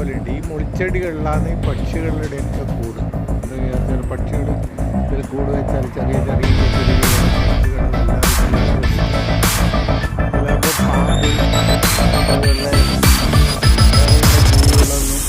പോലെയുണ്ട്. ഈ മുൾച്ചെടികളിലാണ് ഈ പക്ഷികളുടെ ഒക്കെ കൂട്. ചില പക്ഷികൾ ചില കൂട് വെച്ചാൽ ചെറിയ ചെറിയ പക്ഷികളെല്ലാം ചിലപ്പോൾ പാമ്പ് അതുപോലെ ജീവികളൊന്നും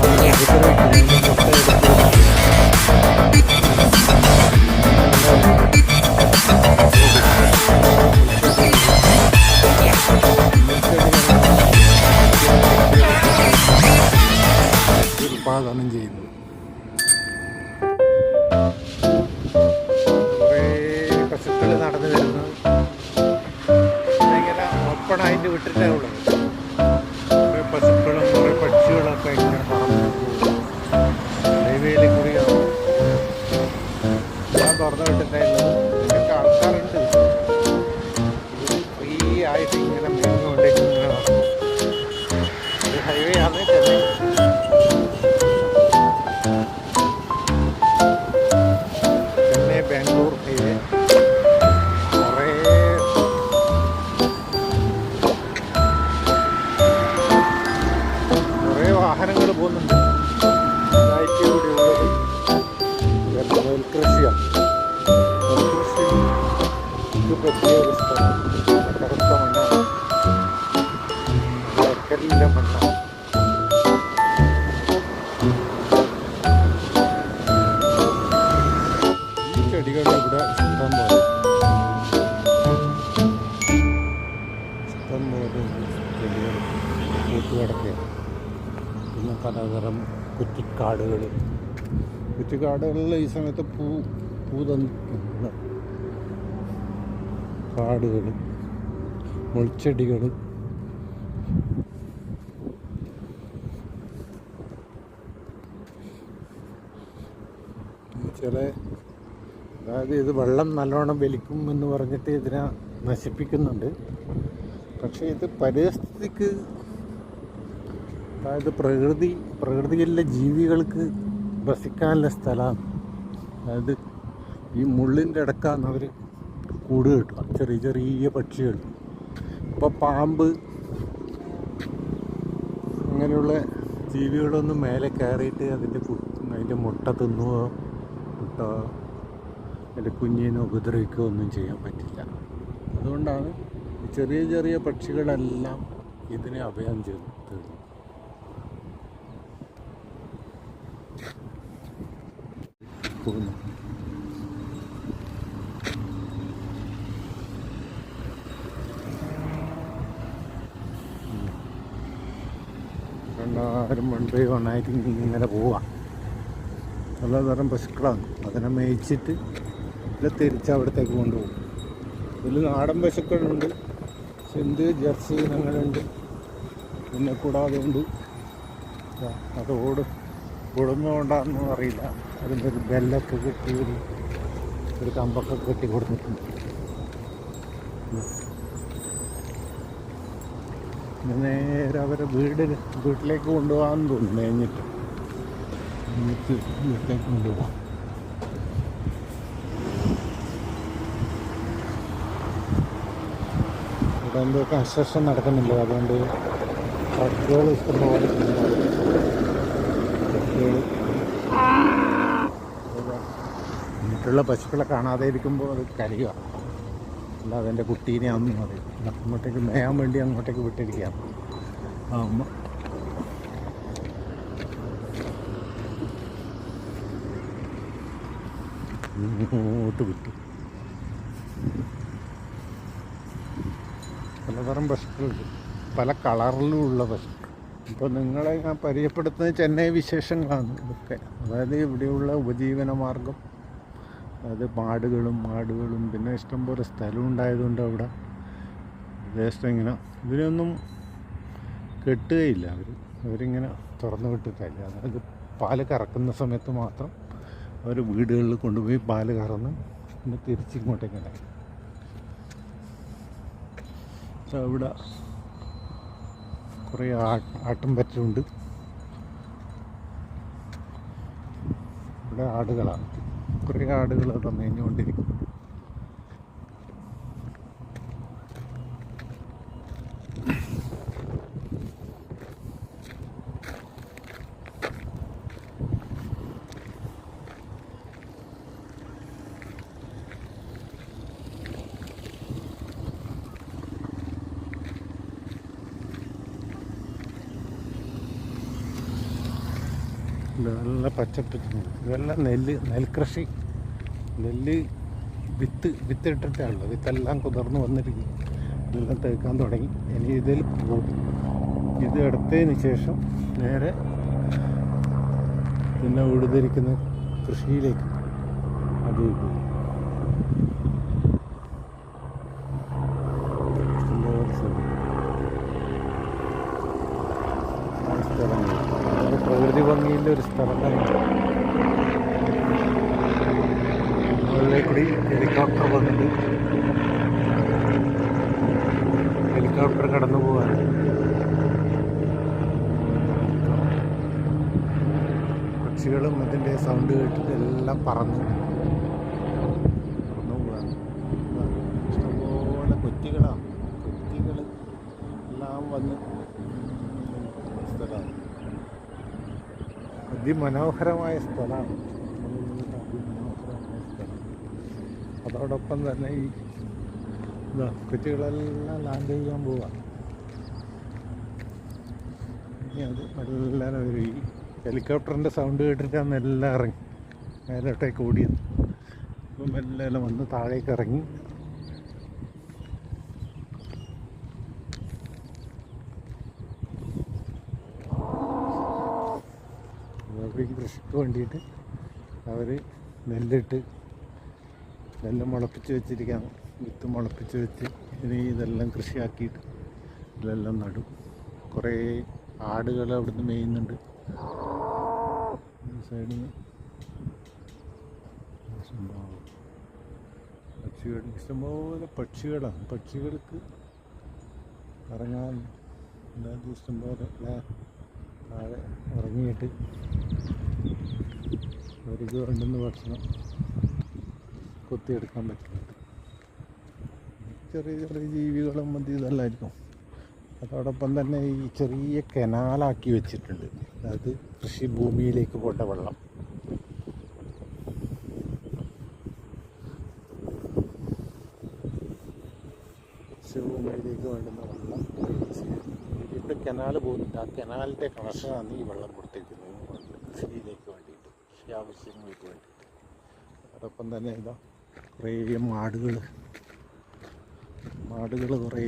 അതിനെ ഉപദ്രവിക്കുന്നതിന് മുട്ടയെടുത്ത് ഉൽപാദനം ചെയ്യുന്നത്. കുറേ പശുക്കൾ നടന്നു വരുന്നത് ഇങ്ങനെ ഓപ്പണായിട്ട് വിട്ടിട്ടേ ഉള്ളത്. കുറേ പശുക്കളും കുറേ പക്ഷികളൊക്കെ ഇങ്ങനെ പറന്നു ഹൈവേയിൽ കൂടിയാണ് ഞാൻ തുറന്നു വിട്ടിട്ടുള്ളത്. ഇതിനൊക്കെ ആൾക്കാരുണ്ട്. ഫ്രീ ആയിട്ട് ഇങ്ങനെ മേഞ്ഞുകൊണ്ടേക്ക് ഇങ്ങനെ നടക്കും. ഇത് ഹൈവേ ആണ്, ചെന്നൈ ബാംഗ്ലൂർ ഹൈവേ. കുറേ വാഹനങ്ങൾ പോകുന്നുണ്ട്. നൈറ്റ് കൂടിയുള്ളത് നെൽകൃഷിയാണ്. നെൽകൃഷിക്ക് പറ്റിയ ഒരു സ്ഥലം. കറുത്ത മണ്ണാണ്, കല്ലിൻ്റെ മണ്ണാണ്. ചെടികൾ ഇവിടെ ഇഷ്ടം പോലെ ചെടികൾ കൂട്ടുകിടക്കുകയാണ്. പിന്നെ പലതരം കുറ്റിക്കാടുകളിൽ ഈ സമയത്ത് പൂതന്ന കാടുകൾ, മുൾച്ചെടികൾ, ചില അതായത് ഇത് വെള്ളം നല്ലോണം വലിക്കും എന്ന് പറഞ്ഞിട്ട് ഇതിനെ നശിപ്പിക്കുന്നുണ്ട്. പക്ഷേ ഇത് പരിസ്ഥിതിക്ക്, അതായത് പ്രകൃതിയിലെ ജീവികൾക്ക് വസിക്കാനുള്ള സ്ഥലമാണ്. അതായത് ഈ മുള്ളിൻ്റെ ഇടക്കാന്ന് അവർ കൂട് കെട്ടുക, ചെറിയ ചെറിയ പക്ഷികൾ. ഇപ്പോൾ പാമ്പ് അങ്ങനെയുള്ള ജീവികളൊന്നും മേലെ കയറിയിട്ട് അതിൻ്റെ മുട്ട തിന്നുകയോ അതിൻ്റെ കുഞ്ഞിനെ ഉപദ്രവിക്കുകയോ ഒന്നും ചെയ്യാൻ പറ്റില്ല. അതുകൊണ്ടാണ് ചെറിയ ചെറിയ പക്ഷികളെല്ലാം ഇതിനെ അഭയം തേടുന്നത്. എല്ലാവരും വണ്ടി ഒന്നായിട്ട് ഇങ്ങനെ പോവാം. പലതരം പശുക്കളാണ്. അതിനെ മേയിച്ചിട്ട് തിരിച്ച് അവിടത്തേക്ക് കൊണ്ടുപോകും. ഇതിൽ നാടൻ പശുക്കളുണ്ട്, സിന്ധ് ജെർസി ഇനങ്ങളുണ്ട്. പിന്നെ കൂടാതെ ഉണ്ട് അത് ഓടുന്നതുകൊണ്ടാണെന്നും അറിയില്ല, അതിൻ്റെ ഒരു ബെല്ലൊക്കെ കെട്ടി ഒരു കമ്പൊക്കെ കെട്ടി കൊടുത്തിട്ടുണ്ട്. നേരെ അവരെ വീട്ടിലേക്ക് കൊണ്ടുപോകാമെന്ന് തോന്നുന്നു. കഴിഞ്ഞിട്ട് വീട്ടിലേക്ക് കൊണ്ടുപോകാം. ഇവിടെ എന്തോ കൺസ്ട്രക്ഷൻ നടക്കുന്നില്ല, അതുകൊണ്ട് ട്രക്കുകൾ ഇഷ്ടംപോലെ മറ്റുള്ള പശുക്കളെ കാണാതെ ഇരിക്കുമ്പോൾ അത് കരയുക. അല്ല അതെൻ്റെ കുട്ടീനെ അന്നും മതി അങ്ങോട്ടേക്ക് മേയാൻ വേണ്ടി അങ്ങോട്ടേക്ക് വിട്ടിരിക്കുകയാണ്. അമ്മ ഇങ്ങോട്ട് വിട്ടു. പലതരം പശുക്കളുണ്ട്, പല കളറിലുമുള്ള പശുക്കൾ. ഇപ്പോൾ നിങ്ങളെ ഞാൻ പരിചയപ്പെടുത്തുന്നത് ചെന്നൈ വിശേഷങ്ങളാണ് ഇതൊക്കെ. അതായത് ഇവിടെയുള്ള ഉപജീവന മാർഗം, അതായത് മാടുകളും പിന്നെ ഇഷ്ടംപോലെ സ്ഥലം ഉണ്ടായതുകൊണ്ട് അവിടെ ജസ്റ്റ് ഇങ്ങനെ ഇതിനൊന്നും കെട്ടുകയില്ല. അവരിങ്ങനെ തുറന്നു വിട്ടിട്ടില്ല. അതായത് പാല് കറക്കുന്ന സമയത്ത് മാത്രം അവർ വീടുകളിൽ കൊണ്ടുപോയി പാല് കറന്ന് പിന്നെ തിരിച്ചിങ്ങോട്ടേക്ക് ഇവിടെ കുറേ ആട്ടും പറ്റുണ്ട്. ഇവിടെ ആടുകളാണ്, കുറേ ആടുകൾ അത് മേഞ്ഞുകൊണ്ടിരിക്കും. നല്ല പച്ചപ്പ്. ഇതെല്ലാം നെൽകൃഷി. നെല്ല് വിത്തിട്ടിട്ടാണല്ലോ. വിത്തെല്ലാം കുതിർന്ന് വന്നിരിക്കും. ഇതെല്ലാം തേക്കാൻ തുടങ്ങി. ഇനി ഇതിൽ പോകും. ഇത് എടുത്തതിന് ശേഷം നേരെ പിന്നെ ഉഴുതിരിക്കുന്ന കൃഷിയിലേക്ക് അത് പോകും. പ്രകൃതി ഭംഗിയിൻ്റെ ഒരു സ്ഥലം തന്നെ. മുകളിലേക്കൂടി ഹെലികോപ്റ്റർ വന്നിട്ട് ഹെലികോപ്റ്റർ കടന്നു പോകാൻ പക്ഷികളും അതിൻ്റെ സൗണ്ട് കേട്ടിട്ട് എല്ലാം പറന്നു പോകാൻ. ഇഷ്ടംപോലെ കൊറ്റികൾ എല്ലാം വന്ന് സ്ഥലമാണ്. അതിമനോഹരമായ സ്ഥലമാണ്. അതോടൊപ്പം തന്നെ ഈ കൊറ്റികളെല്ലാം ലാൻഡ് ചെയ്യാൻ പോവാം. ഇനി അത് മെല്ലെ ഒരു ഈ ഹെലികോപ്റ്ററിൻ്റെ സൗണ്ട് കേട്ടിട്ടാണ് എല്ലാം ഇറങ്ങി മേലോട്ടേക്ക് ഓടിയത്. അപ്പം മെല്ലെ വന്ന് താഴേക്ക് ഇറങ്ങി. കൃഷിക്ക് വേണ്ടിയിട്ട് അവർ നെല്ല് മുളപ്പിച്ച് വെച്ചിരിക്കാൻ. വിത്ത് മുളപ്പിച്ച് വെച്ച് ഇനി ഇതെല്ലാം കൃഷിയാക്കിയിട്ട് ഇതെല്ലാം നടും. കുറേ ആടുകൾ അവിടുന്ന് മേയുന്നുണ്ട്. സൈഡിൽ ഇഷ്ടംപോലെ പക്ഷികളാണ്. പക്ഷികൾക്ക് ഇറങ്ങാൻ ഇഷ്ടംപോലെ താഴെ ഇറങ്ങിയിട്ട് അവർക്ക് വേണ്ടുന്ന ഭക്ഷണം കൊത്തിയെടുക്കാൻ പറ്റുന്നുണ്ട്. ചെറിയ ജീവികളും മതി ഇതല്ലായിരിക്കും. അതോടൊപ്പം തന്നെ ഈ ചെറിയ കനാലാക്കി വെച്ചിട്ടുണ്ട്. അതായത് കൃഷിഭൂമിയിലേക്ക് പോട്ട വെള്ളം. കൃഷിഭൂമിയിലേക്ക് വേണ്ടുന്ന വെള്ളം ഇവിടെ കനാൽ പോകുന്നുണ്ട്. ആ കനാലിൻ്റെ കണക്ഷനാണ് ഈ വെള്ളം കൊടുത്തിരിക്കുന്നത് കൃഷിയിലേക്ക് വേണ്ടിയിട്ട്, കൃഷി ആവശ്യങ്ങൾക്ക് വേണ്ടിയിട്ട്. അതോടൊപ്പം തന്നെ ഇതാ കുറേ മാടുകൾ കുറേ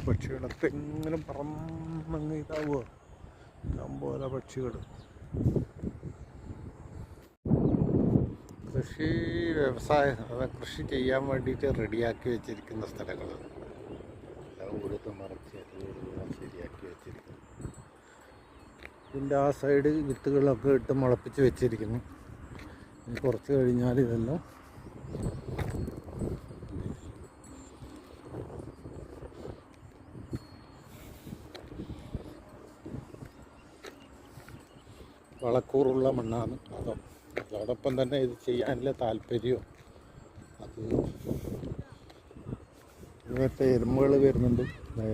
പക്ഷികളൊക്കെ ഇങ്ങനെ പറന്നങ്ങ് ഇതാവുക. പോലെ പക്ഷികൾ. കൃഷി വ്യവസായം, അതായത് കൃഷി ചെയ്യാൻ വേണ്ടിയിട്ട് റെഡിയാക്കി വെച്ചിരിക്കുന്ന സ്ഥലങ്ങളാണ്. എല്ലാം ഉഴുത് മറിച്ച് എല്ലാം ശരിയാക്കി വെച്ചിരിക്കുന്നു. ഇതിൻ്റെ ആ സൈഡ് വിത്തുകളൊക്കെ ഇട്ട് മുളപ്പിച്ച് വെച്ചിരിക്കുന്നു. ഇനി കുറച്ച് കഴിഞ്ഞാൽ ഇതെല്ലാം വളക്കൂറുള്ള മണ്ണാണ്. അതോടൊപ്പം തന്നെ ഇത് ചെയ്യാനുള്ള താല്പര്യവും. അത് ഇങ്ങനത്തെ എരുമകൾ വരുന്നുണ്ട്.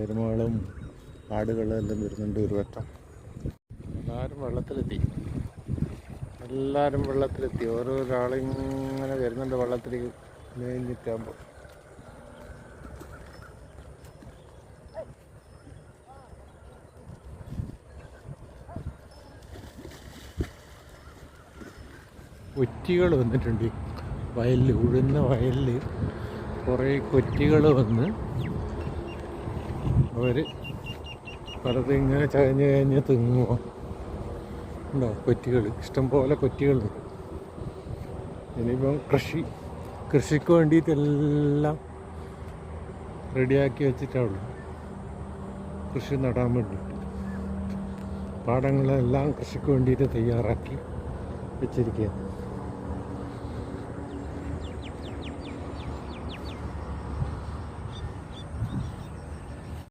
എരുമകളും ആടുകളും എല്ലാം വരുന്നുണ്ട്. ഒരു വട്ടം എല്ലാവരും വെള്ളത്തിലെത്തി. ഓരോരാളിങ്ങനെ വരുന്നുണ്ട് വെള്ളത്തിലേക്ക് മേഞ്ഞിട്ടാകുമ്പോൾ. കൊറ്റികൾ വന്നിട്ടുണ്ട് വയലിൽ. ഉഴുന്ന വയലിൽ കുറേ കൊറ്റികൾ വന്ന് അവർ പലതും ഇങ്ങനെ ചകഞ്ഞ് തിങ്ങുമോ ഉണ്ടോ. കൊറ്റികൾ ഇഷ്ടംപോലെ കൊറ്റികൾ. ഇനിയിപ്പം കൃഷിക്ക് വേണ്ടിയിട്ടെല്ലാം റെഡിയാക്കി വെച്ചിട്ടുള്ളൂ. കൃഷി നടാൻ വേണ്ടിയിട്ട് പാടങ്ങളെല്ലാം കൃഷിക്ക് വേണ്ടിയിട്ട് തയ്യാറാക്കി വെച്ചിരിക്കുകയാണ്.